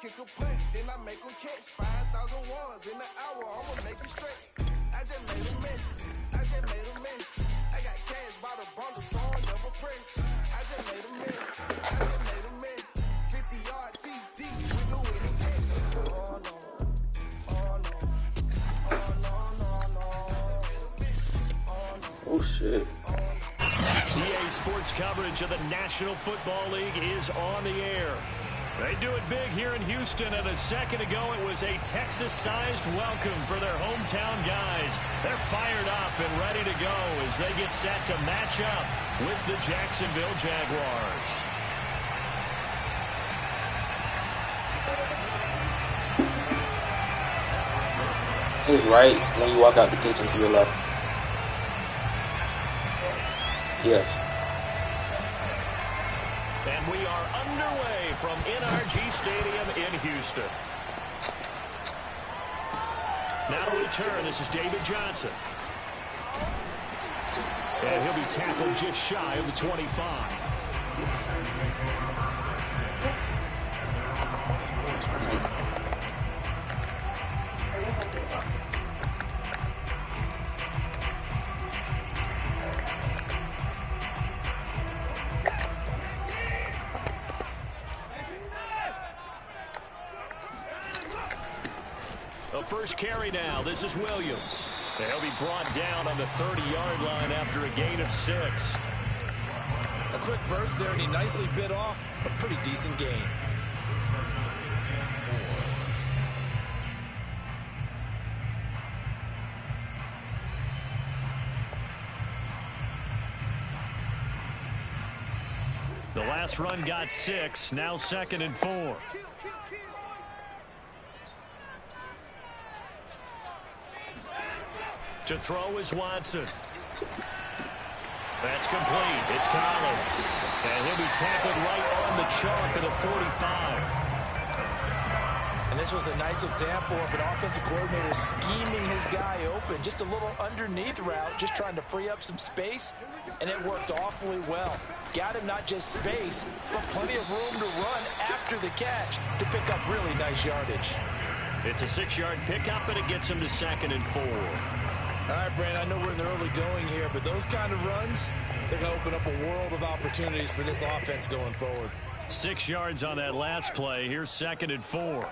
kick a punch, then I make them catch 5,000 ones in an hour. I'ma make it straight. I just made a mess. I got cash by the bundle, so I never press. I just made a mess. 50-yard TD with no any catch. Oh no. Oh shit. EA Sports coverage of the National Football League is on the air. They do it big here in Houston, and a second ago it was a Texas-sized welcome for their hometown guys. They're fired up and ready to go as they get set to match up with the Jacksonville Jaguars. It's right when you walk out the kitchen to your left. Yes. And we are underway from NRG Stadium in Houston. Now to return, this is David Johnson. And he'll be tackled just shy of the 25. First carry now. This is Williams. They'll be brought down on the 30-yard line after a gain of 6. A quick burst there, and he nicely bit off a pretty decent gain. The last run got 6. Now 2nd and 4. To throw is Watson. That's complete. It's Collins. And he'll be tackled right on the chalk of the 45. And this was a nice example of an offensive coordinator scheming his guy open. Just a little underneath route, just trying to free up some space. And it worked awfully well. Got him not just space, but plenty of room to run after the catch to pick up really nice yardage. It's a 6-yard pickup, and it gets him to 2nd and 4. All right, Brand, I know we're in the early going here, but those kind of runs, they're going to open up a world of opportunities for this offense going forward. 6 yards on that last play. Here's 2nd and 4.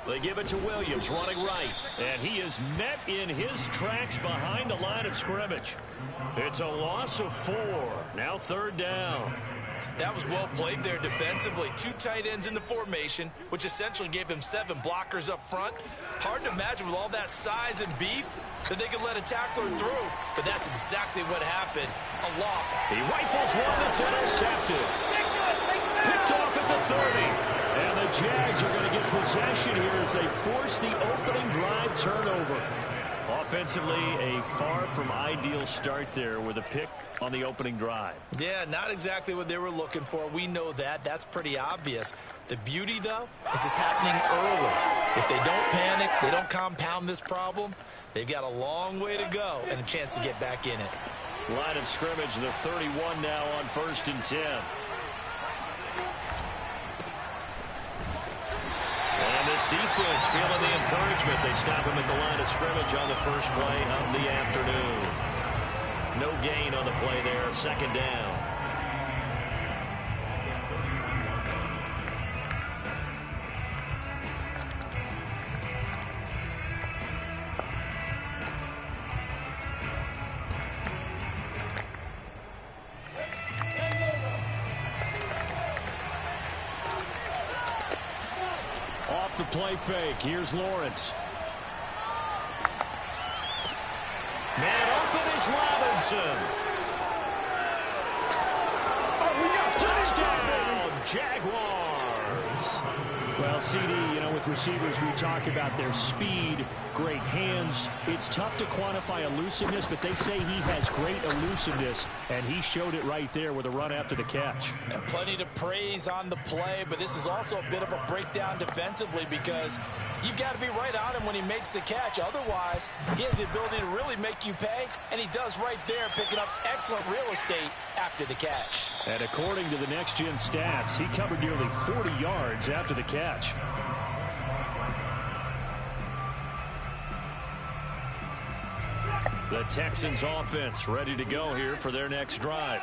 They give it to Williams, running right. And he is met in his tracks behind the line of scrimmage. It's a loss of 4. Now 3rd down. That was well played there defensively. 2 tight ends in the formation, which essentially gave him 7 blockers up front. Hard to imagine with all that size and beef that they could let a tackler through. But that's exactly what happened. A lot. He rifles one that's intercepted. Picked off at the 30. And the Jags are going to get possession here as they force the opening drive turnover. Offensively, a far from ideal start there with a pick on the opening drive. Yeah, not exactly what they were looking for. We know that. That's pretty obvious. The beauty, though, is it's happening early. If they don't panic, they don't compound this problem, they've got a long way to go and a chance to get back in it. Line of scrimmage, the 31 now on 1st and 10. And this defense feeling the encouragement. They stop him at the line of scrimmage on the first play of the afternoon. No gain on the play there. 2nd down. Off the play fake. Here's Lawrence. Man open is Robinson. Touchdown, Jaguars. Well, CD, with receivers, we talk about their speed, great hands. It's tough to quantify elusiveness, but they say he has great elusiveness, and he showed it right there with a run after the catch. And plenty to praise on the play, but this is also a bit of a breakdown defensively because you've got to be right on him when he makes the catch. Otherwise, he has the ability to really make you pay, and he does right there, picking up excellent real estate after the catch. And according to the next-gen stats, he covered nearly 40 yards after the catch. The Texans offense ready to go here for their next drive.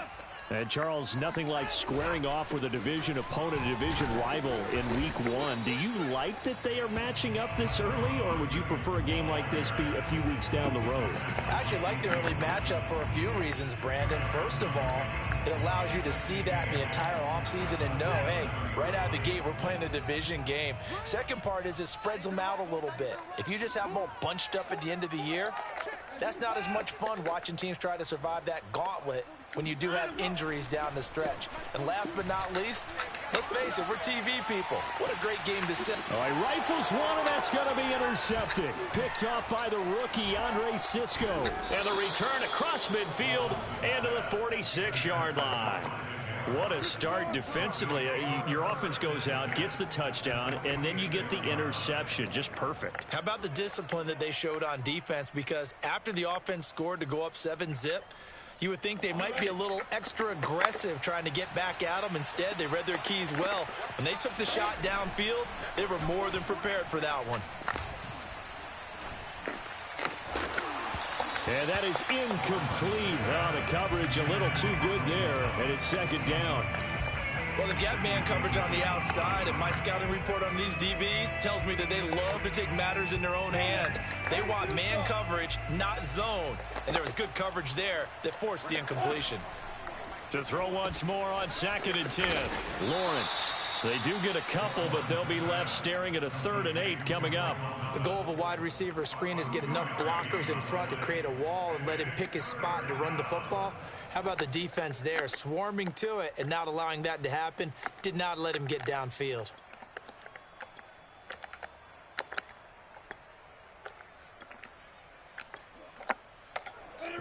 And, Charles, nothing like squaring off with a division opponent, a division rival in Week 1. Do you like that they are matching up this early, or would you prefer a game like this be a few weeks down the road? I actually like the early matchup for a few reasons, Brandon. First of all, it allows you to see that the entire offseason and know, hey, right out of the gate, we're playing a division game. Second part is it spreads them out a little bit. If you just have them all bunched up at the end of the year, that's not as much fun watching teams try to survive that gauntlet when you do have injuries down the stretch. And last but not least, let's face it, we're TV people. What a great game to sit. All right, rifles one, and that's going to be intercepted. Picked off by the rookie, Andre Cisco. And the return across midfield and to the 46-yard line. What a start defensively. Your offense goes out, gets the touchdown, and then you get the interception. Just perfect. How about the discipline that they showed on defense? Because after the offense scored to go up 7-zip, you would think they might be a little extra aggressive trying to get back at them. Instead, they read their keys well. When they took the shot downfield, they were more than prepared for that one. And that is incomplete. Oh, the coverage a little too good there, and it's second down. Well, they've got man coverage on the outside, and my scouting report on these DBs tells me that they love to take matters in their own hands. They want man coverage, not zone. And there was good coverage there that forced the incompletion. To throw once more on 2nd and 10. Lawrence. They do get a couple, but they'll be left staring at a 3rd and 8 coming up. The goal of a wide receiver screen is get enough blockers in front to create a wall and let him pick his spot to run the football. How about the defense there, swarming to it and not allowing that to happen? Did not let him get downfield.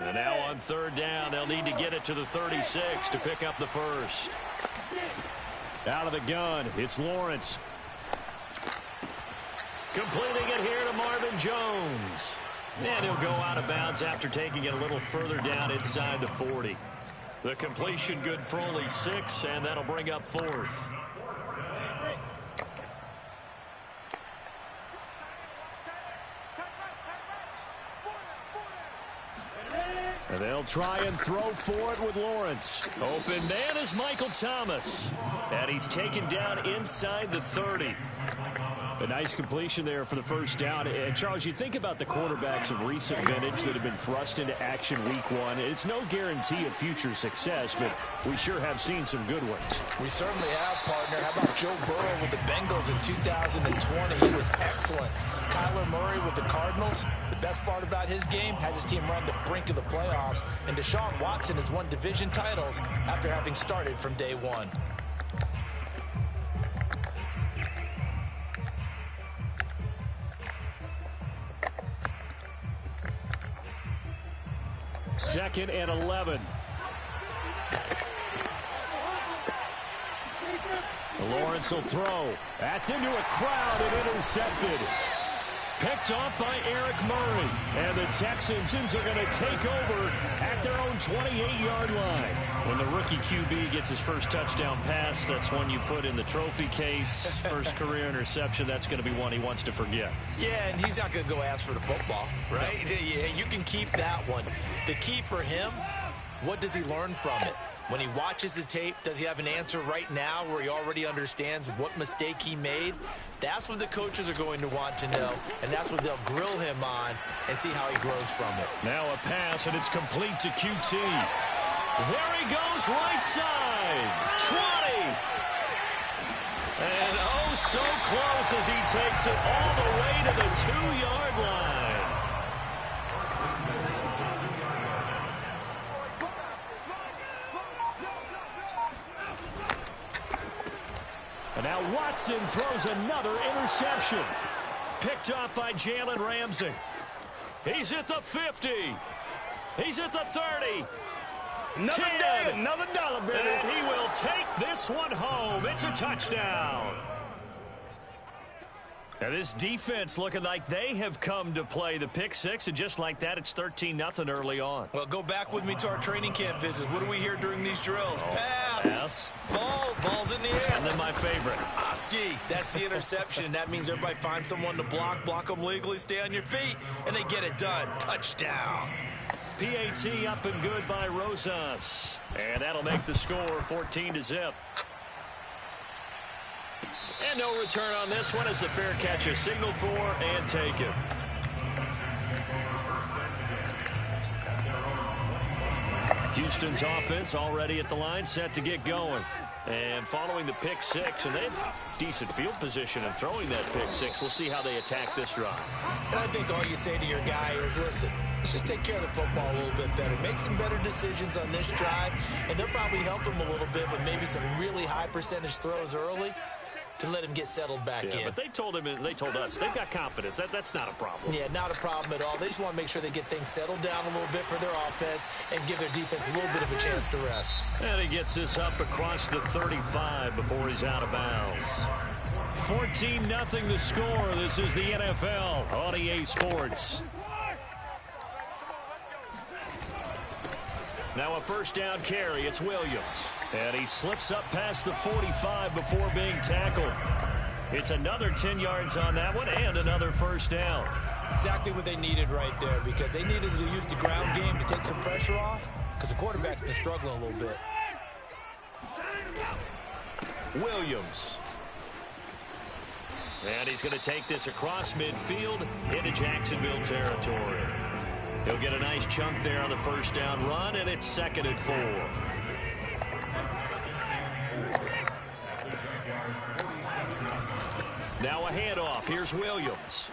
And now on 3rd down, they'll need to get it to the 36 to pick up the first. Out of the gun, it's Lawrence. Completing it here to Marvin Jones. And he'll go out of bounds after taking it a little further down inside the 40. The completion good for only 6, and that'll bring up 4th. And they'll try and throw for it with Lawrence. Open man is Michael Thomas. And he's taken down inside the 30. A nice completion there for the first down. And, Charles, you think about the quarterbacks of recent vintage that have been thrust into action Week 1. It's no guarantee of future success, but we sure have seen some good ones. We certainly have, partner. How about Joe Burrow with the Bengals in 2020? He was excellent. Kyler Murray with the Cardinals. The best part about his game has his team run the brink of the playoffs. And Deshaun Watson has won division titles after having started from day one. Second and 11. Lawrence will throw. That's into a crowd and intercepted. Picked off by Eric Murray. And the Texans are going to take over at their own 28-yard line. When the rookie QB gets his first touchdown pass, that's one you put in the trophy case. First career interception, that's going to be one he wants to forget. Yeah, and he's not going to go ask for the football, right? No. Yeah, you can keep that one. The key for him, what does he learn from it? When he watches the tape, does he have an answer right now where he already understands what mistake he made? That's what the coaches are going to want to know, and that's what they'll grill him on and see how he grows from it. Now a pass, and it's complete to QT. There he goes, right side. 20. And oh, so close as he takes it all the way to the 2-yard line. And now Watson throws another interception. Picked off by Jalen Ramsey. He's at the 50. He's at the 30. Another 10. day, another dollar, baby. And he will take this one home. It's a touchdown. Now this defense looking like they have come to play the pick six, and just like that, it's 13-0 early on. Well, go back with me to our training camp visits. What do we hear during these drills? Pass. Pass. Ball's in the air. And then my favorite. Oski, that's the interception, and that means everybody finds someone to block them legally, stay on your feet, and they get it done. Touchdown. PAT up and good by Rosas. And that'll make the score 14-0. And no return on this one as the fair catch is signaled for and taken. Houston's offense already at the line, set to get going. And following the pick six, and they have decent field position in throwing that pick six. We'll see how they attack this drive. And I think all you say to your guy is, listen, let's just take care of the football a little bit better. Make some better decisions on this drive, and they'll probably help him a little bit with maybe some really high percentage throws early to let him get settled back in. But they told him, and they told us, they've got confidence. That's not a problem. Yeah, not a problem at all. They just want to make sure they get things settled down a little bit for their offense and give their defense a little bit of a chance to rest. And he gets this up across the 35 before he's out of bounds. 14-0 the score. This is the NFL on EA Sports. Now a first down carry. It's Williams. And he slips up past the 45 before being tackled. It's another 10 yards on that one and another first down. Exactly what they needed right there, because they needed to use the ground game to take some pressure off, because the quarterback's been struggling a little bit. Williams. And he's going to take this across midfield into Jacksonville territory. He'll get a nice chunk there on the first down run, and it's 2nd and 4. Now a handoff. Here's Williams.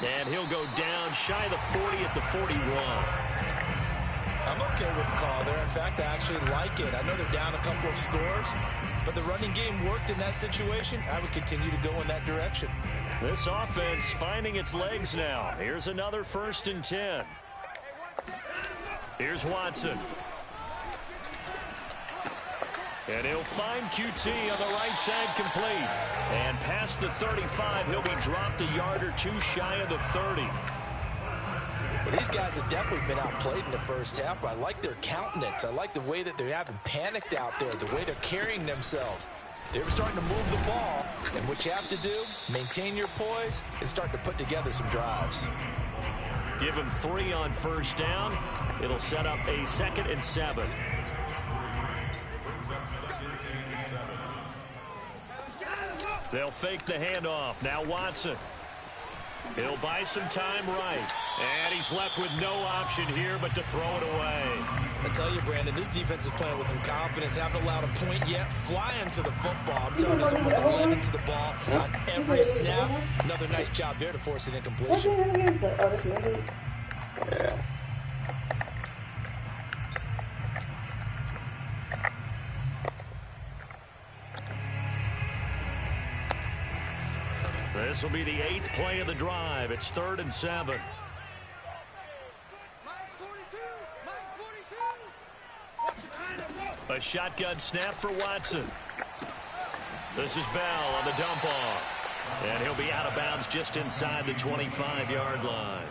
And he'll go down shy of the 40 at the 41. I'm okay with the call there. In fact, I actually like it. I know they're down a couple of scores, but the running game worked in that situation. I would continue to go in that direction. This offense finding its legs now. Here's another 1st and 10. Here's Watson. And he'll find QT on the right side complete. And past the 35, he'll be dropped a yard or two shy of the 30. Well, these guys have definitely been outplayed in the first half. I like their countenance. I like the way that they haven't panicked out there, the way they're carrying themselves. They're starting to move the ball, and what you have to do, maintain your poise and start to put together some drives. Give him 3 on first down. It'll set up a 2nd and 7. They'll fake the handoff. Now Watson. He'll buy some time right. And he's left with no option here but to throw it away. I tell you, Brandon, this defense is playing with some confidence. Haven't allowed a point yet. Flying to the football. I'm telling you, someone's 11 to the ball on every snap. Another nice job there to force an incompletion. Yeah. This will be the 8th play of the drive. It's 3rd and 7. A shotgun snap for Watson. This is Bell on the dump off. And he'll be out of bounds just inside the 25-yard line.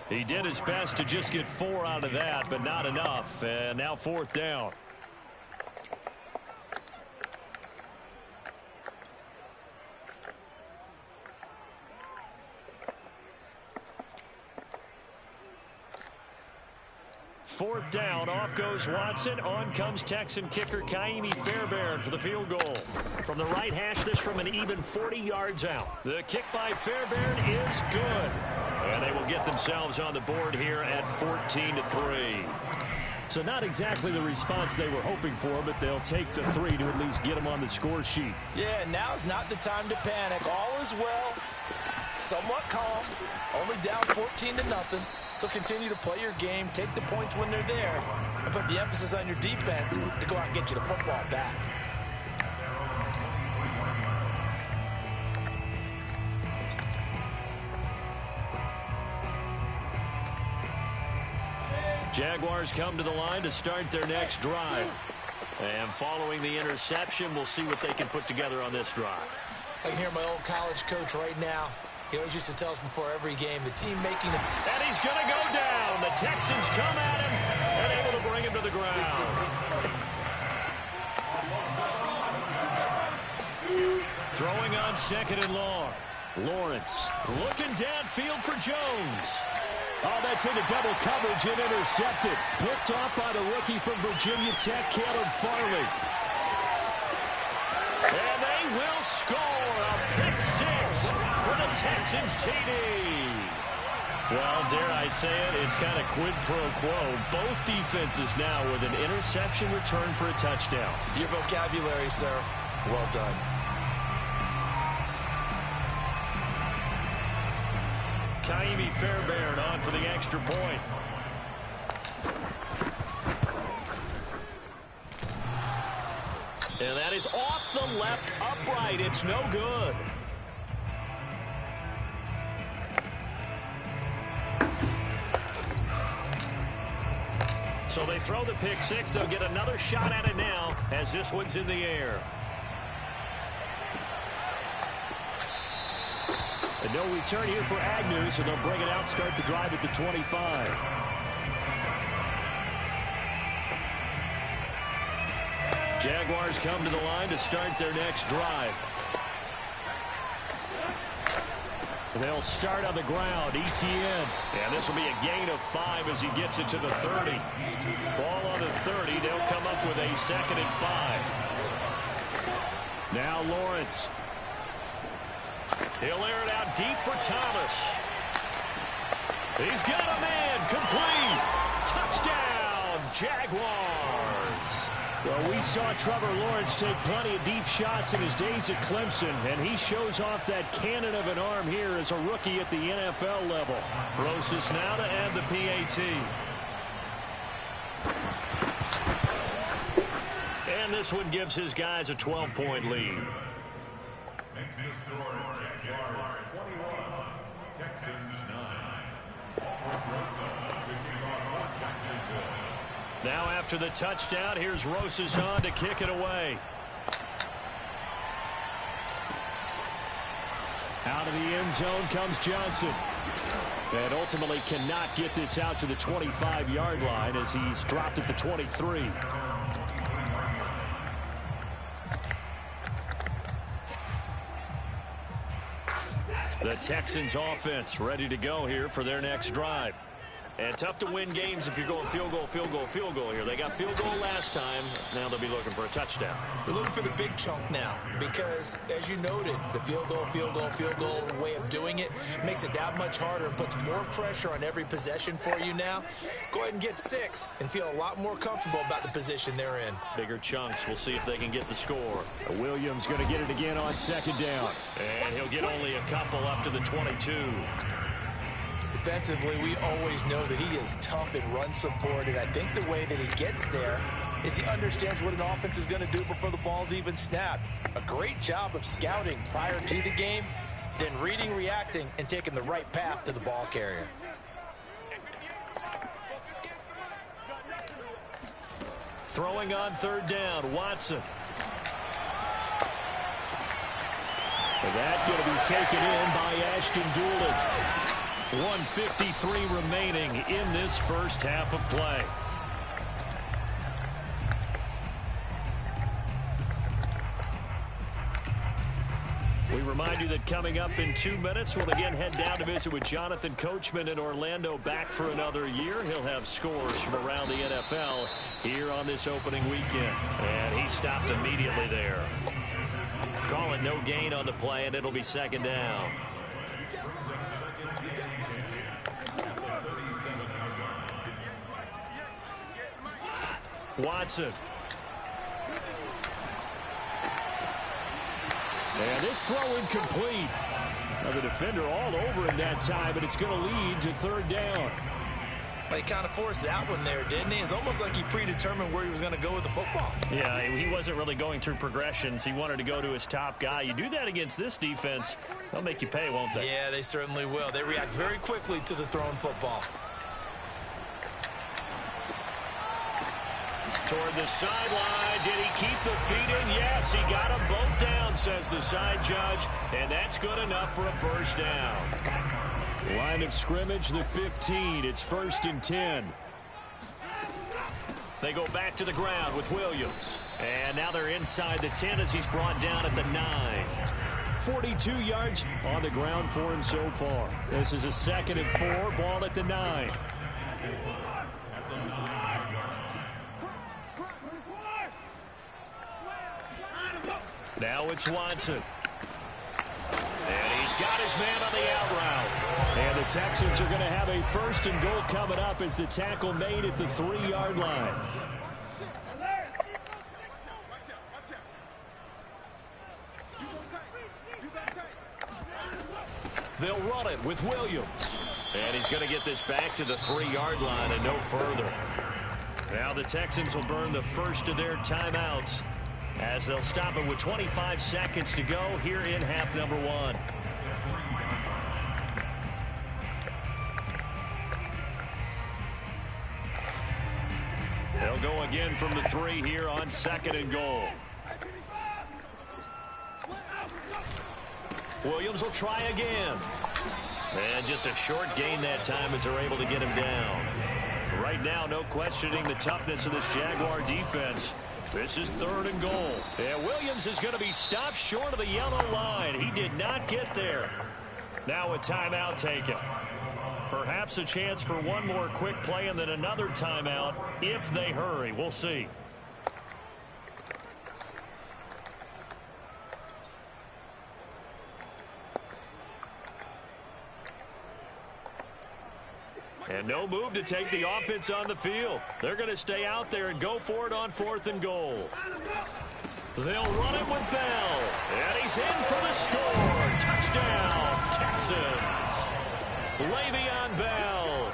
He did his best to just get 4 out of that, but not enough. And now 4th down. Fourth down, off goes Watson. On comes Texan kicker Kaimi Fairbairn for the field goal. From the right hash, this from an even 40 yards out. The kick by Fairbairn is good. And they will get themselves on the board here at 14-3. So not exactly the response they were hoping for, but they'll take the 3 to at least get them on the score sheet. Yeah, now's not the time to panic. All is well. Somewhat calm. Only down 14-0. So continue to play your game, take the points when they're there, and put the emphasis on your defense to go out and get you the football back. Jaguars come to the line to start their next drive. And following the interception, we'll see what they can put together on this drive. I can hear my old college coach right now. He always used to tell us before every game, the team making it. And he's going to go down. The Texans come at him and able to bring him to the ground. Throwing on 2nd and long. Lawrence looking downfield for Jones. Oh, that's into double coverage and intercepted. Picked off by the rookie from Virginia Tech, Caleb Farley. And they will score a pick 6 for the Texans TD. Well, dare I say it, it's kind of quid pro quo. Both defenses now with an interception return for a touchdown. Your vocabulary, sir. Well done. Kaimi Fairbairn on for the extra point. And that is off the left upright. It's no good. So they throw the pick 6. They'll get another shot at it now as this one's in the air. And no return here for Agnew, so they'll bring it out, start the drive at the 25. Jaguars come to the line to start their next drive. And they'll start on the ground, ETN. And this will be a gain of 5 as he gets it to the 30. Ball on the 30. They'll come up with a 2nd and 5. Now Lawrence. He'll air it out deep for Thomas. He's got a man. Complete. Touchdown, Jaguars. Well, we saw Trevor Lawrence take plenty of deep shots in his days at Clemson, and he shows off that cannon of an arm here as a rookie at the NFL level. Rosas now to add the PAT. And this one gives his guys a 12-point lead. Makes the score Jaguars 21, Texans 9. Rosas to kick off Jacksonville. Now after the touchdown, here's Rosas on to kick it away. Out of the end zone comes Johnson. And ultimately cannot get this out to the 25-yard line as he's dropped at the 23. The Texans offense ready to go here for their next drive. And tough to win games if you're going field goal, field goal, field goal here. They got field goal last time. Now they'll be looking for a touchdown. They're looking for the big chunk now because, as you noted, the field goal way of doing it makes it that much harder and puts more pressure on every possession for you now. Go ahead and get 6 and feel a lot more comfortable about the position they're in. Bigger chunks. We'll see if they can get the score. Williams going to get it again on 2nd down. And he'll get only a couple up to the 22. Defensively, we always know that he is tough in run support, and I think the way that he gets there is he understands what an offense is going to do before the ball's even snapped. A great job of scouting prior to the game, then reading, reacting, and taking the right path to the ball carrier. Throwing on 3rd down, Watson. And that going to be taken in by Ashton Doolin. 1:53 remaining in this first half of play. We remind you that coming up in 2 minutes, we'll again head down to visit with Jonathan Coachman in Orlando, back for another year. He'll have scores from around the NFL here on this opening weekend. And he stopped immediately there. Call it no gain on the play, and it'll be 2nd down. Watson. And this throw incomplete. Now the defender all over him that time, but it's going to lead to 3rd down. He kind of forced that one there, didn't he? It's almost like he predetermined where he was going to go with the football. Yeah, he wasn't really going through progressions. He wanted to go to his top guy. You do that against this defense, they'll make you pay, won't they? Yeah, they certainly will. They react very quickly to the thrown football. Toward the sideline. Did he keep the feet in? Yes, he got them both down, says the side judge. And that's good enough for a first down. Line of scrimmage, the 15. It's 1st and 10. They go back to the ground with Williams. And now they're inside the 10 as he's brought down at the 9. 42 yards on the ground for him so far. This is a 2nd and 4. Ball at the 9. Now it's Watson. And he's got his man on the out route. And the Texans are going to have a 1st and goal coming up as the tackle made at the 3-yard line. They'll run it with Williams. And he's going to get this back to the 3-yard line and no further. Now the Texans will burn the first of their timeouts as they'll stop it with 25 seconds to go here in half number 1. They'll go again from the 3 here on 2nd and goal. Williams will try again. And just a short gain that time as they're able to get him down. Right now, no questioning the toughness of this Jaguar defense. This is 3rd and goal. And Williams is going to be stopped short of the yellow line. He did not get there. Now a timeout taken. Perhaps a chance for one more quick play and then another timeout if they hurry. We'll see. And no move to take the offense on the field. They're going to stay out there and go for it on 4th and goal. They'll run it with Bell. And he's in for the score. Touchdown, Texans. Le'Veon Bell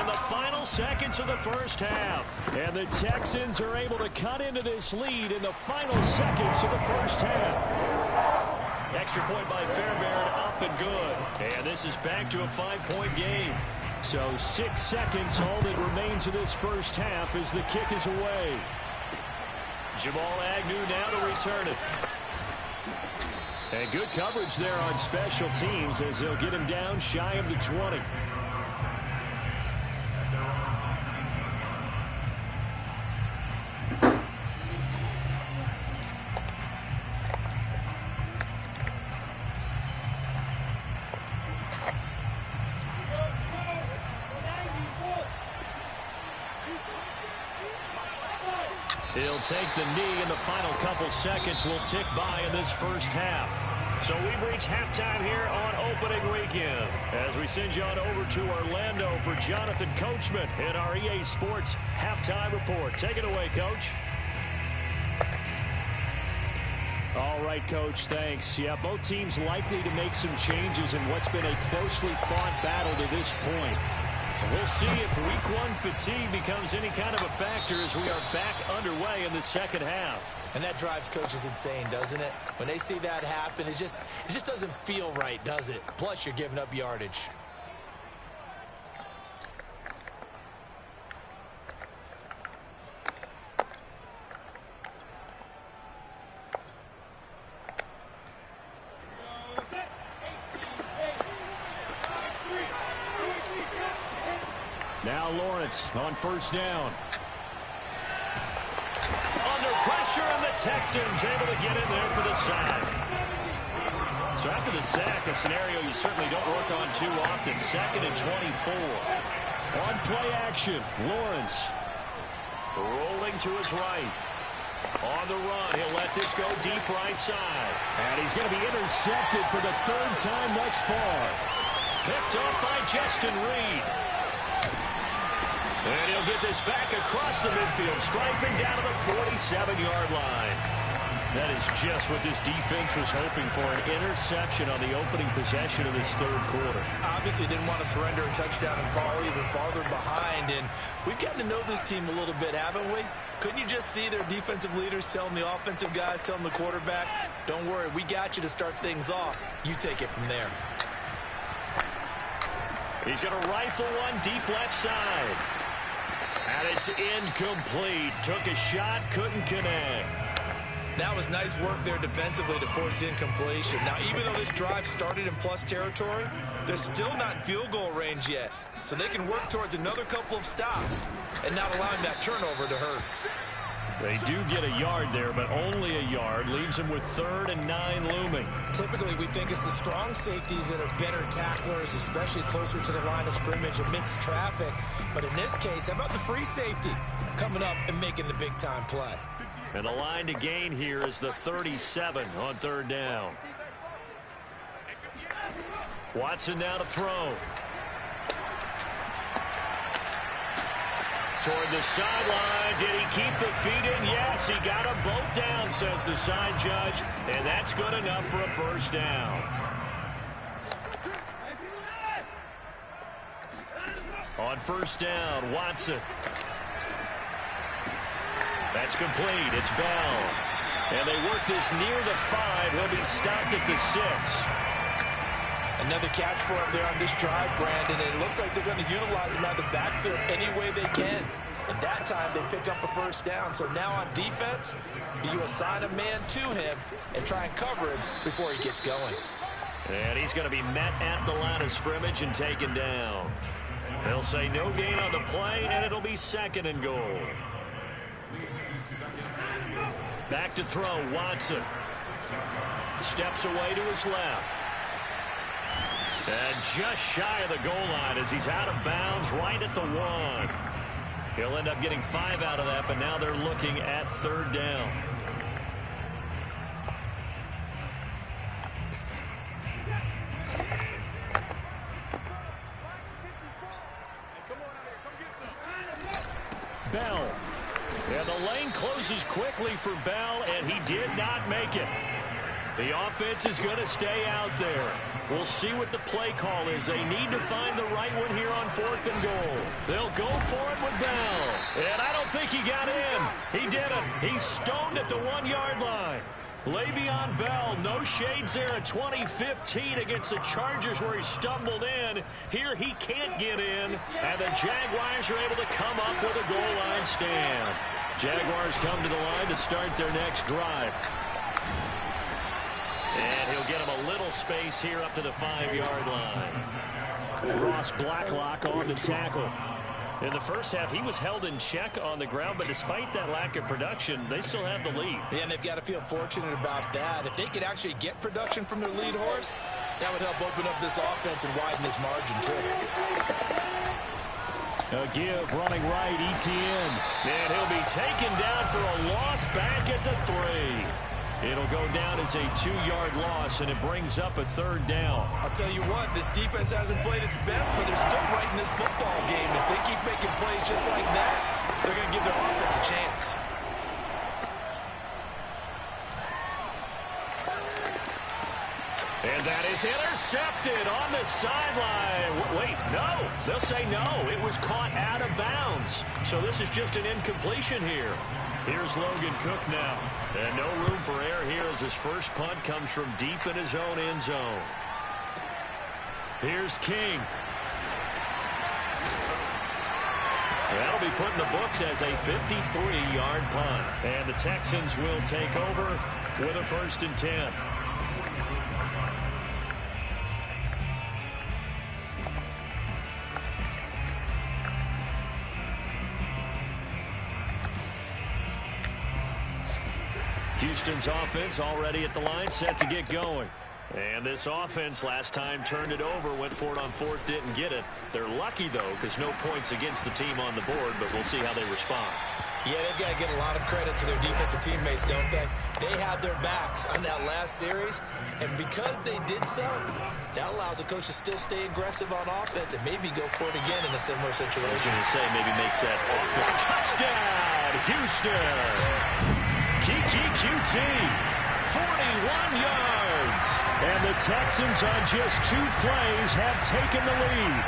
in the final seconds of the first half. And the Texans are able to cut into this lead in the final seconds of the first half. Extra point by Fairbairn, up and good. And this is back to a 5-point game. So 6 seconds, all that remains of this first half as the kick is away. Jamal Agnew now to return it. And good coverage there on special teams as they'll get him down shy of the 20. He'll take the knee, and the final couple seconds will tick by in this first half. So we've reached halftime here on opening weekend as we send you on over to Orlando for Jonathan Coachman in our EA Sports Halftime Report. Take it away, Coach. All right, Coach, thanks. Yeah, both teams likely to make some changes in what's been a closely fought battle to this point. We'll see if week 1 fatigue becomes any kind of a factor as we are back underway in the second half. And that drives coaches insane, doesn't it? When they see that happen, it just doesn't feel right, does it? Plus, you're giving up yardage. Now Lawrence on first down. Under pressure, and the Texans able to get in there for the sack. So after the sack, a scenario you certainly don't work on too often. 2nd and 24. On play action, Lawrence rolling to his right. On the run, he'll let this go deep right side. And he's going to be intercepted for the 3rd time thus far. Picked up by Justin Reed. And he'll get this back across the midfield, striping down to the 47-yard line. That is just what this defense was hoping for, an interception on the opening possession of this 3rd quarter. Obviously didn't want to surrender a touchdown and fall even farther behind. And we've gotten to know this team a little bit, haven't we? Couldn't you just see their defensive leaders telling the offensive guys, telling the quarterback, don't worry, we got you to start things off. You take it from there. He's going to rifle one deep left side. And it's incomplete. Took a shot, couldn't connect. That was nice work there defensively to force incompletion. Now, even though this drive started in plus territory, they're still not in field goal range yet. So they can work towards another couple of stops and not allowing that turnover to hurt. They do get a yard there, but only a yard. Leaves them with 3rd and 9 looming. Typically, we think it's the strong safeties that are better tacklers, especially closer to the line of scrimmage amidst traffic. But in this case, how about the free safety coming up and making the big-time play? And the line to gain here is the 37 on 3rd down. Watson now to throw. Toward the sideline. Did he keep the feet in? Yes, he got a boat down, says the side judge. And that's good enough for a 1st down. On 1st down, Watson. That's complete. It's Bell. And they work this near the 5. He'll be stopped at the 6. Another catch for him there on this drive, Brandon. And it looks like they're going to utilize him out of the backfield any way they can. And that time they pick up a 1st down. So now on defense, do you assign a man to him and try and cover him before he gets going? And he's going to be met at the line of scrimmage and taken down. They'll say no gain on the play, and it'll be 2nd and goal. Back to throw, Watson. Steps away to his left. And just shy of the goal line as he's out of bounds right at the 1. He'll end up getting 5 out of that, but now they're looking at 3rd down. Bell. And the lane closes quickly for Bell, and he did not make it. The offense is going to stay out there. We'll see what the play call is. They need to find the right one here on 4th and goal. They'll go for it with Bell. And I don't think he got in. He didn't. He's stoned at the 1-yard line. Le'Veon Bell, no shades there in 2015 against the Chargers where he stumbled in. Here he can't get in, and the Jaguars are able to come up with a goal line stand. Jaguars come to the line to start their next drive. And he'll get him a little space here up to the 5-yard line. Ross Blacklock on the tackle. In the first half, he was held in check on the ground, but despite that lack of production, they still have the lead. Yeah, and they've got to feel fortunate about that. If they could actually get production from their lead horse, that would help open up this offense and widen this margin, too. A give running right, Etienne. And he'll be taken down for a loss back at the 3. It'll go down as a 2-yard loss, and it brings up a 3rd down. I'll tell you what, this defense hasn't played its best, but they're still right in this football game. If they keep making plays just like that, they're going to give their offense a chance. And that is intercepted on the sideline. Wait, no. They'll say no. It was caught out of bounds. So this is just an incompletion here. Here's Logan Cook now. And no room for error here as his first punt comes from deep in his own end zone. Here's King. That'll be put in the books as a 53-yard punt. And the Texans will take over with a 1st and 10. Houston's offense already at the line, set to get going. And this offense last time turned it over, went for it on 4th, didn't get it. They're lucky, though, because no points against the team on the board, but we'll see how they respond. Yeah, they've got to get a lot of credit to their defensive teammates, don't they? They had their backs on that last series, and because they did so, that allows the coach to still stay aggressive on offense and maybe go for it again in a similar situation. I was going to say maybe makes that offense. Touchdown, Houston! Kiki QT, 41 yards. And the Texans on just 2 plays have taken the lead.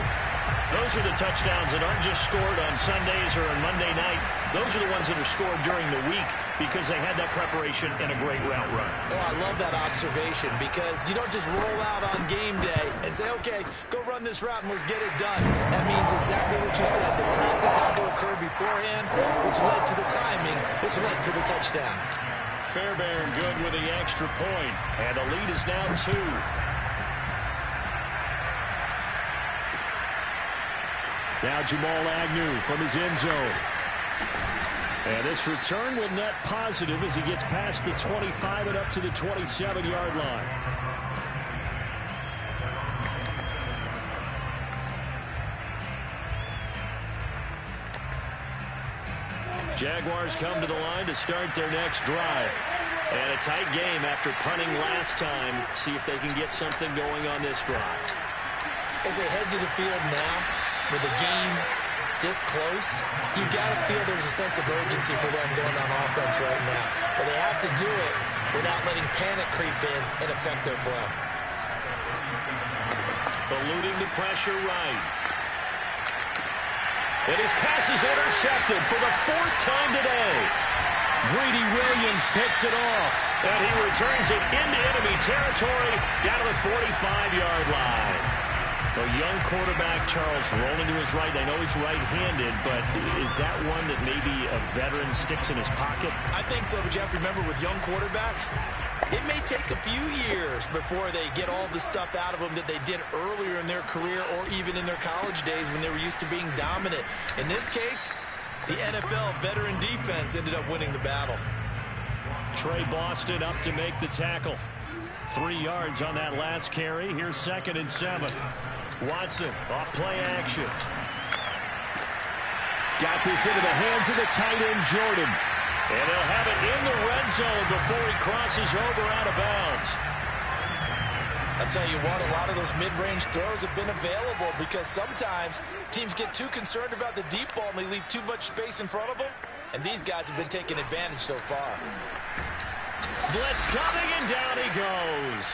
Those are the touchdowns that aren't just scored on Sundays or on Monday night. Those are the ones that are scored during the week because they had that preparation and a great route run. Oh, I love that observation because you don't just roll out on game day and say, okay, go run this route and let's get it done. That means exactly what you said. The practice had to occur beforehand, which led to the timing, which led to the touchdown. Fairbairn good with the extra point, and the lead is now 2. Now Jamal Agnew from his end zone. And this return will net positive as he gets past the 25 and up to the 27-yard line. Jaguars come to the line to start their next drive. And a tight game after punting last time. See if they can get something going on this drive. As they head to the field now, with the game this close, you've got to feel there's a sense of urgency for them going on offense right now. But they have to do it without letting panic creep in and affect their play. Eluding the pressure right. And his pass is intercepted for the 4th time today. Greedy Williams picks it off. And he returns it into enemy territory down to the 45-yard line. A young quarterback, Charles, rolling to his right. I know he's right-handed, but is that one that maybe a veteran sticks in his pocket? I think so, but you have to remember with young quarterbacks, it may take a few years before they get all the stuff out of them that they did earlier in their career or even in their college days when they were used to being dominant. In this case, the NFL veteran defense ended up winning the battle. Trey Boston up to make the tackle. 3 yards on that last carry. Here's 2nd and 7. Watson off play action. Got this into the hands of the tight end, Jordan. And they'll have it in the red zone before he crosses over out of bounds. I'll tell you what, a lot of those mid-range throws have been available because sometimes teams get too concerned about the deep ball and they leave too much space in front of them. And these guys have been taking advantage so far. Blitz coming, and down he goes.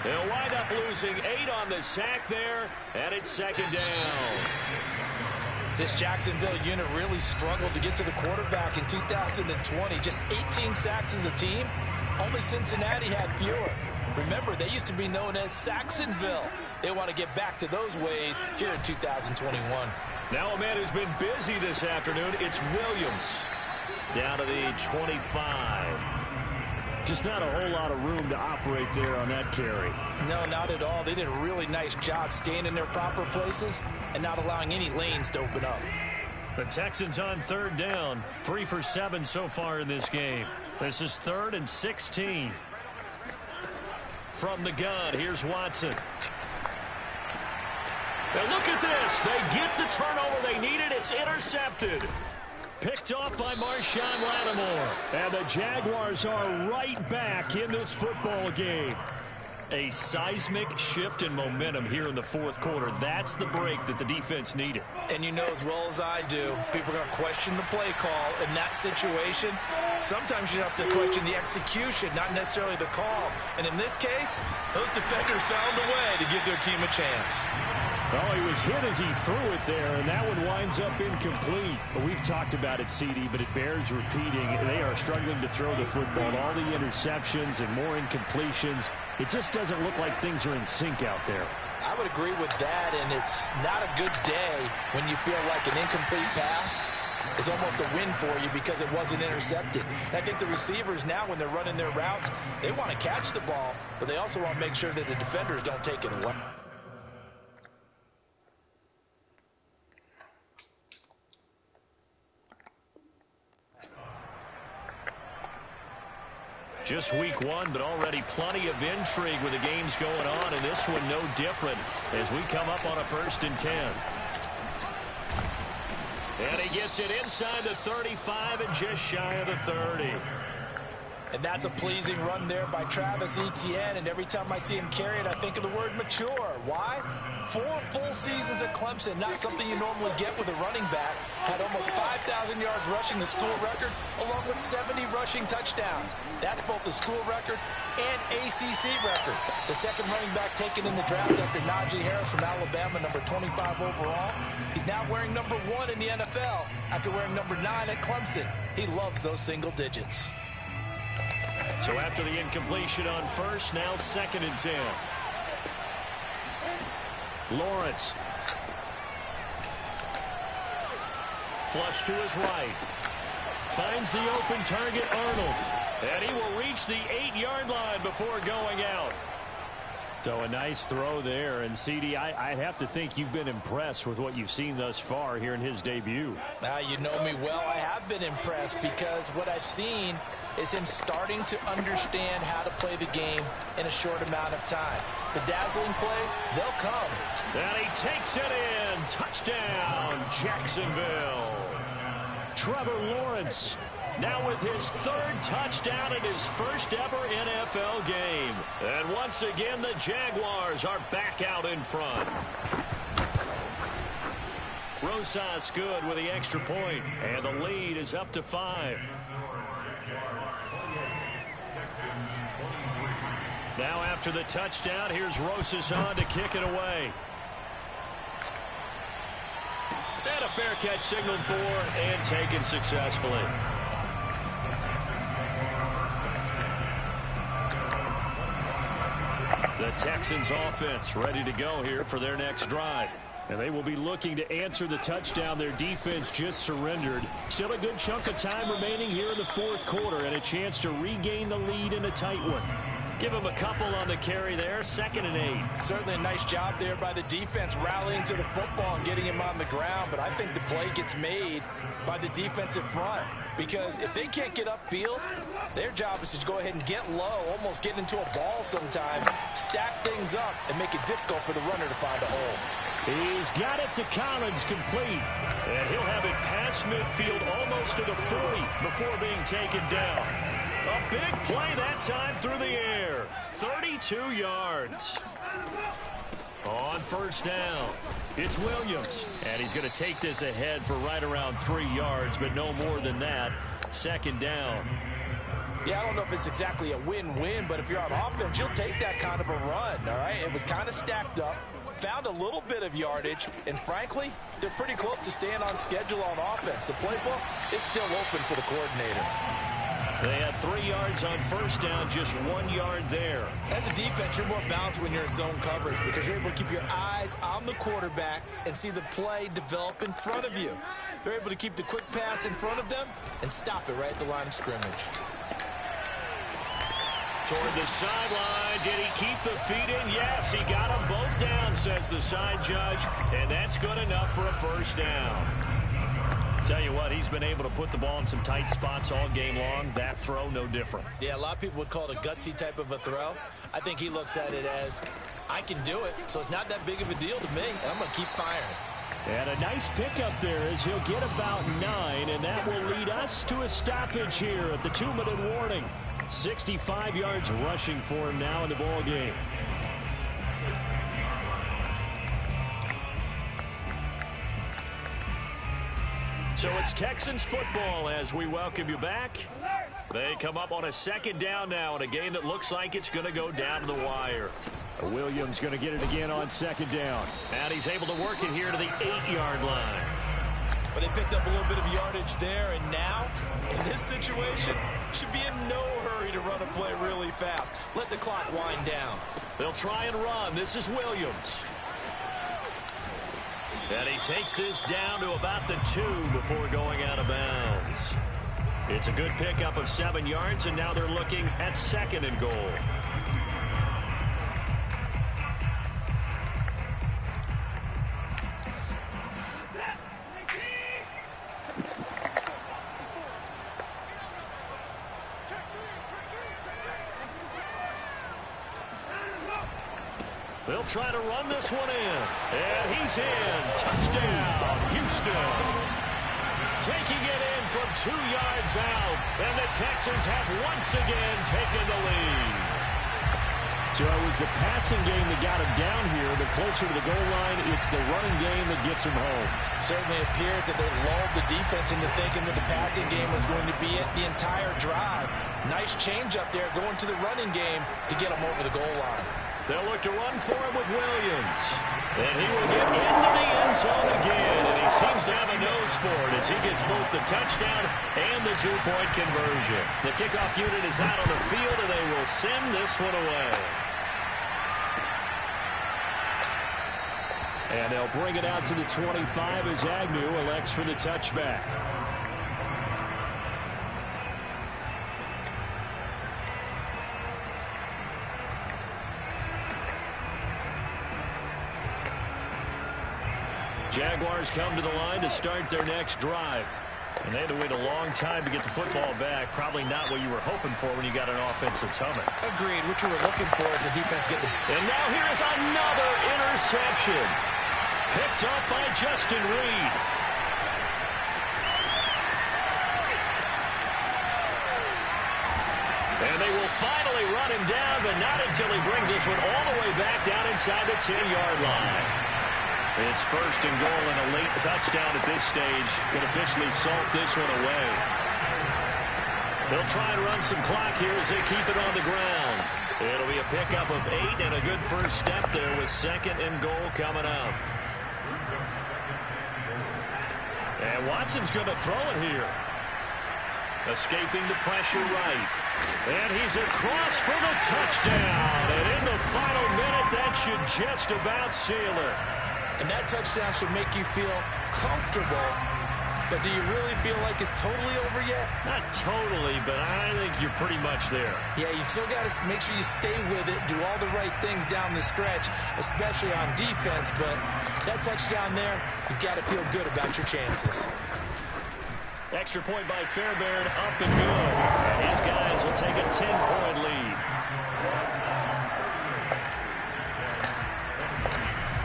They'll wind up losing 8 on the sack there, and it's 2nd down. This Jacksonville unit really struggled to get to the quarterback in 2020. Just 18 sacks as a team. Only Cincinnati had fewer. Remember, they used to be known as Saxonville. They want to get back to those ways here in 2021. Now a man who's been busy this afternoon, it's Williams. Down to the 25. Just not a whole lot of room to operate there on that carry. No, not at all. They did a really nice job staying in their proper places and not allowing any lanes to open up. The Texans on 3rd down. 3 for 7 so far in this game. This is 3rd and 16. From the gun, here's Watson. And look at this. They get the turnover they needed. It's intercepted. Picked off by Marshawn Lattimore. And the Jaguars are right back in this football game. A seismic shift in momentum here in the 4th quarter. That's the break that the defense needed. And you know as well as I do, people are going to question the play call in that situation. Sometimes you have to question the execution, not necessarily the call. And in this case, those defenders found a way to give their team a chance. Oh, he was hit as he threw it there, and that one winds up incomplete. But we've talked about it, CD, but it bears repeating. They are struggling to throw the football. All the interceptions and more incompletions. It just doesn't look like things are in sync out there. I would agree with that, and it's not a good day when you feel like an incomplete pass is almost a win for you because it wasn't intercepted. And I think the receivers now, when they're running their routes, they want to catch the ball, but they also want to make sure that the defenders don't take it away. Just week 1, but already plenty of intrigue with the games going on, and this one no different as we come up on a 1st and 10. And he gets it inside the 35 and just shy of the 30. And that's a pleasing run there by Travis Etienne, and every time I see him carry it, I think of the word mature. Why? 4 full seasons at Clemson, not something you normally get with a running back. Had almost 5,000 yards rushing, the school record, along with 70 rushing touchdowns. That's both the school record and ACC record. The second running back taken in the draft after Najee Harris from Alabama, number 25 overall. He's now wearing number 1 in the NFL after wearing number 9 at Clemson. He loves those single digits. So after the incompletion on first, now 2nd and 10. Lawrence. Flush to his right. Finds the open target, Arnold. And he will reach the 8-yard line before going out. So a nice throw there. And, CD, I'd have to think you've been impressed with what you've seen thus far here in his debut. Now, you know me well. I have been impressed because what I've seen is him starting to understand how to play the game in a short amount of time. The dazzling plays, they'll come. And he takes it in. Touchdown, Jacksonville. Trevor Lawrence now with his 3rd touchdown in his first ever NFL game. And once again, the Jaguars are back out in front. Rosas good with the extra point, and the lead is up to 5. Now after the touchdown, here's Rosas on to kick it away. And a fair catch signaled for and taken successfully. The Texans offense ready to go here for their next drive. And they will be looking to answer the touchdown their defense just surrendered. Still a good chunk of time remaining here in the 4th quarter and a chance to regain the lead in a tight one. Give him a couple on the carry there, 2nd and 8. Certainly a nice job there by the defense rallying to the football and getting him on the ground. But I think the play gets made by the defensive front. Because if they can't get upfield, their job is to go ahead and get low, almost get into a ball sometimes, stack things up, and make it difficult for the runner to find a hole. He's got it to Collins, complete. And he'll have it past midfield almost to the 40 before being taken down. A big play that time through the air. 32 yards. On first down, it's Williams. And he's going to take this ahead for right around 3 yards, but no more than that. 2nd down. Yeah, I don't know if it's exactly a win-win, but if you're on offense, you'll take that kind of a run, all right? It was kind of stacked up, found a little bit of yardage, and frankly, they're pretty close to staying on schedule on offense. The playbook is still open for the coordinator. They had 3 yards on first down, just 1 yard there. As a defense, you're more balanced when you're in zone coverage because you're able to keep your eyes on the quarterback and see the play develop in front of you. They're able to keep the quick pass in front of them and stop it right at the line of scrimmage. Toward the sideline, did he keep the feet in? Yes, he got them both down, says the side judge, and that's good enough for a first down. Tell you what, he's been able to put the ball in some tight spots all game long. That throw, no different. Yeah, a lot of people would call it a gutsy type of a throw. I think he looks at it as, I can do it, so it's not that big of a deal to me, and I'm going to keep firing. And a nice pickup there as he'll get about 9, and that will lead us to a stoppage here at the 2-minute warning. 65 yards rushing for him now in the ball game. So it's Texans football as we welcome you back. They come up on a 2nd down now in a game that looks like it's going to go down to the wire. Williams going to get it again on 2nd down. And he's able to work it here to the 8-yard line. But they picked up a little bit of yardage there, and now, in this situation, should be in no hurry to run a play really fast. Let the clock wind down. They'll try and run. This is Williams. And he takes this down to about the 2 before going out of bounds. It's a good pickup of 7 yards, and now they're looking at 2nd and goal. They'll try to run this one in. And he's in. Touchdown, Houston. taking it in from 2 yards out. And the Texans have once again taken the lead. So it was the passing game that got him down here, but closer to the goal line, it's the running game that gets him home. Certainly appears that they lulled the defense into thinking that the passing game was going to be it the entire drive. Nice change up there going to the running game to get him over the goal line. They'll look to run for him with Williams. And he will get into the end zone again, and he seems to have a nose for it as he gets both the touchdown and the two-point conversion. The kickoff unit is out on the field, and they will send this one away. And they'll bring it out to the 25 as Agnew elects for the touchback. Jaguars come to the line to start their next drive. And they had to wait a long time to get the football back. Probably not what you were hoping for when you got an offense that's humming. Agreed. What you were looking for is the defense get the... And now here is another interception. Picked up by Justin Reed. And they will finally run him down, but not until he brings this one all the way back down inside the 10-yard line. It's first and goal and a late touchdown at this stage. Can officially salt this one away. They'll try and run some clock here as they keep it on the ground. It'll be a pickup of 8 and a good first step there with second and goal coming up. And Watson's going to throw it here. Escaping the pressure right. And he's across for the touchdown. And in the final minute, that should just about seal it. And that touchdown should make you feel comfortable. But do you really feel like it's totally over yet? Not totally, but I think you're pretty much there. Yeah, you've still got to make sure you stay with it, do all the right things down the stretch, especially on defense. But that touchdown there, you've got to feel good about your chances. Extra point by Fairbairn, up and good. And his guys will take a 10-point lead.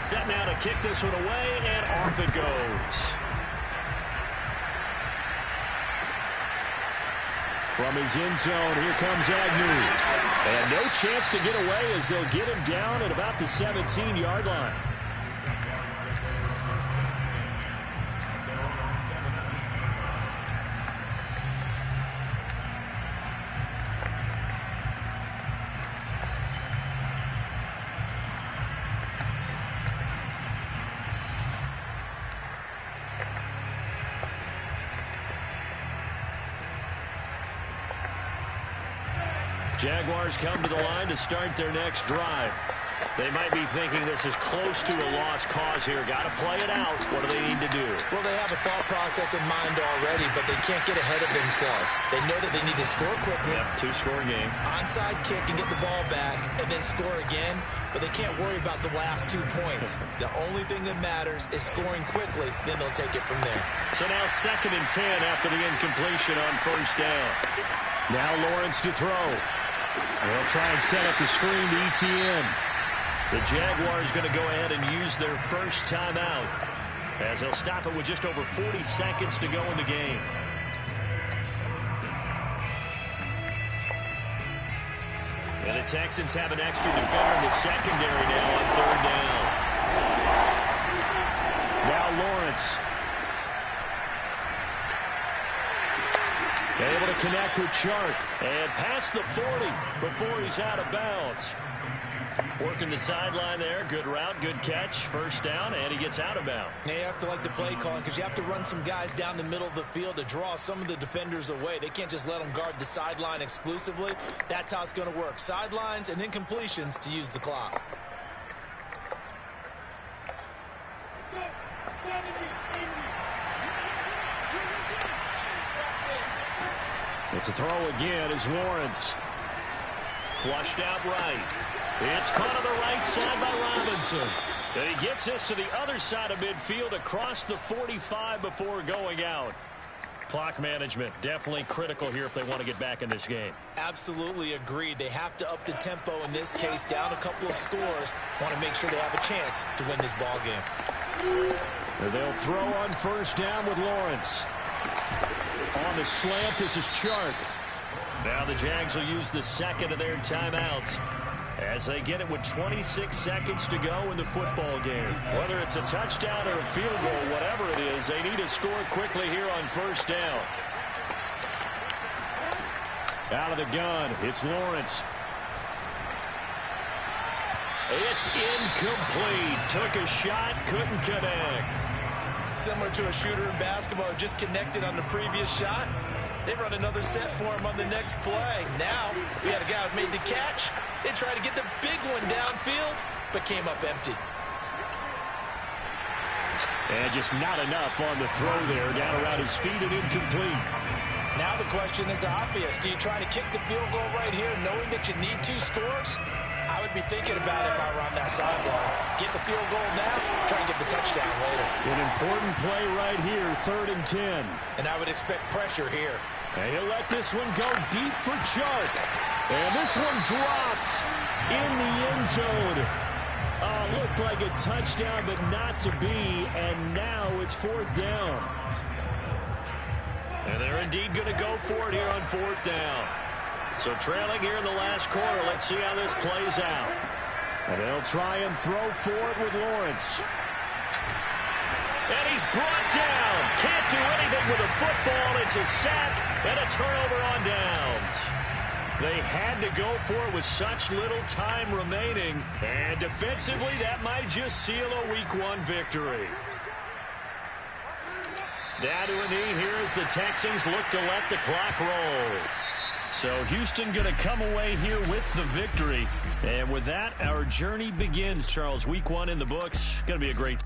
Set now to kick this one away, and off it goes. From his end zone, here comes Agnew. And no chance to get away as they'll get him down at about the 17-yard line. Jaguars come to the line to start their next drive. They might be thinking this is close to a lost cause here. Got to play it out. What do they need to do? Well, they have a thought process in mind already, but they can't get ahead of themselves. They know that they need to score quickly. Yep, two-score game. Onside kick and get the ball back and then score again, but they can't worry about the last 2 points. The only thing that matters is scoring quickly, then they'll take it from there. So now 2nd and 10 after the incompletion on first down. Now Lawrence to throw. They'll try and set up the screen to ETN. The Jaguars going to go ahead and use their first timeout as they'll stop it with just over 40 seconds to go in the game. And the Texans have an extra defender in the secondary now on 3rd down. Now Lawrence. Able to connect with Chark. And past the 40 before he's out of bounds. Working the sideline there. Good route, good catch. First down, and he gets out of bounds. Now you have to like the play calling because you have to run some guys down the middle of the field to draw some of the defenders away. They can't just let them guard the sideline exclusively. That's how it's going to work. Sidelines and incompletions to use the clock. But to throw again is Lawrence. Flushed out right. It's caught on the right side by Robinson. And he gets this to the other side of midfield across the 45 before going out. Clock management definitely critical here if they want to get back in this game. Absolutely agreed. They have to up the tempo in this case, down a couple of scores. Want to make sure they have a chance to win this ball game. And they'll throw on first down with Lawrence. On the slant, this is Chark. Now the Jags will use the second of their timeouts as they get it with 26 seconds to go in the football game. Whether it's a touchdown or a field goal, whatever it is, they need to score quickly here on first down. Out of the gun, it's Lawrence. It's incomplete. Took a shot, couldn't connect. Similar to a shooter in basketball who just connected on the previous shot. They run another set for him on the next play. Now, we had a guy who made the catch. They tried to get the big one downfield, but came up empty. And just not enough on the throw there. Down around his feet and incomplete. Now the question is obvious. Do you try to kick the field goal right here knowing that you need 2 scores? I would be thinking about it if I were on that sideline. Get the field goal now, try and get the touchdown later. An important play right here, 3rd and 10. And I would expect pressure here. And he'll let this one go deep for Chark. And this one dropped in the end zone. Looked like a touchdown, but not to be. And now it's 4th down. And they're indeed going to go for it here on 4th down. So trailing here in the last quarter. Let's see how this plays out. And they'll try and throw for it with Lawrence. And he's brought down. Can't do anything with a football. It's a sack and a turnover on downs. They had to go for it with such little time remaining. And defensively, that might just seal a Week 1 victory. Down to a knee here as the Texans look to let the clock roll. So Houston going to come away here with the victory. And with that, our journey begins, Charles. Week 1 in the books. Going to be a great